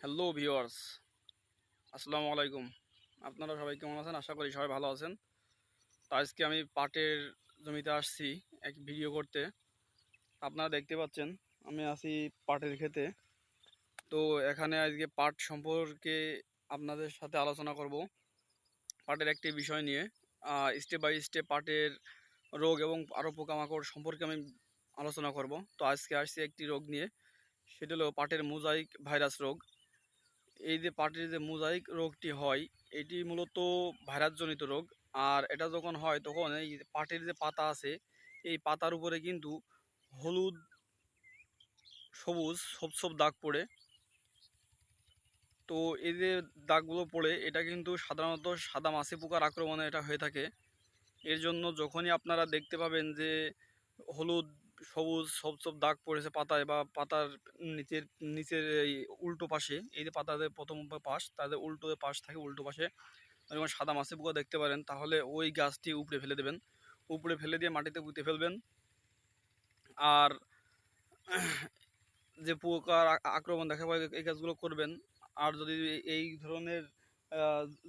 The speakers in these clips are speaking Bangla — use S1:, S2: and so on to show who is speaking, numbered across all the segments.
S1: হ্যালো ভিউয়ার্স, আসসালামু আলাইকুম। আপনারা সবাই কেমন আছেন? আশা করি সবাই ভালো আছেন। তো আজকে আমি পাটের জমিতে আসছি এক ভিডিও করতে। আপনারা দেখতে পাচ্ছেন আমি আছি পাটের ক্ষেতে। তো এখানে আজকে পাট সম্পর্কে আপনাদের সাথে আলোচনা করব পাটের একটি বিষয় নিয়ে। স্টেপ বাই স্টেপ পাটের রোগ এবং আরও পোকামাকড় সম্পর্কে আমি আলোচনা করব। তো আজকে আসছি একটি রোগ নিয়ে, সেটা হলো পাটের মোজাইক ভাইরাস রোগ। এই যে পাটের যে মোজাইক রোগটি হয়, এটি মূলত ভাইরাসজনিত রোগ। আর এটা যখন হয় তখন এই পাটের যে পাতা আছে, এই পাতার উপরে কিন্তু হলুদ সবুজ ছোপ ছোপ দাগ পড়ে। তো এই যে দাগগুলো পড়ে, এটা কিন্তু সাধারণত সাদা মাছি পোকার আক্রমণে এটা হয়ে থাকে। এর জন্য যখনই আপনারা দেখতে পাবেন যে হলুদ সবুজ ছোপ ছোপ দাগ পড়েছে পাতায় বা পাতার নিচের নিচের এই উল্টো পাশে, এই যে পাতাদের প্রথম পাশ তাদের উল্টো পাশ থাকে, উল্টো পাশে যখন সাদা মাছি পোকা দেখতে পারেন, তাহলে ওই গাছটি উপড়ে ফেলে দেবেন। উপড়ে ফেলে দিয়ে মাটিতে পুঁতে ফেলবেন। আর যে পোকার আক্রমণ দেখা পায় এই গাছগুলো করবেন। আর যদি এই ধরনের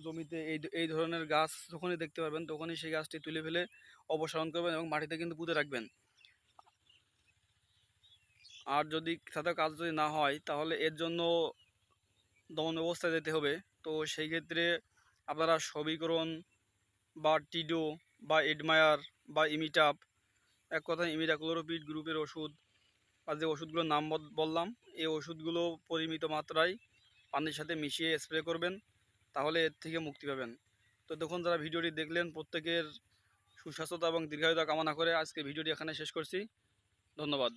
S1: জমিতে এই ধরনের গাছ যখনই দেখতে পাবেন, তখনই সেই গাছটি তুলে ফেলে অপসারণ করবেন এবং মাটিতে কিন্তু পুঁতে রাখবেন। আর যদি সাথে কাজ যদি না হয়, তাহলে এর জন্য দমন ব্যবস্থায় যেতে হবে। তো সেই ক্ষেত্রে আপনারা সমীকরণ বা টিডো বা এডমায়ার বা ইমিটাপ, এক কথায় ইমিডাক্লোরোপিড গ্রুপের ওষুধ আর যে ওষুধগুলোর নাম বললাম, এই ওষুধগুলো পরিমিত মাত্রায় পানির সাথে মিশিয়ে স্প্রে করবেন, তাহলে এর থেকে মুক্তি পাবেন। তো তখন যারা ভিডিওটি দেখলেন, প্রত্যেকের সুস্বাস্থ্যতা এবং দীর্ঘায়ুতা কামনা করে আজকে ভিডিওটি এখানে শেষ করছি। ধন্যবাদ।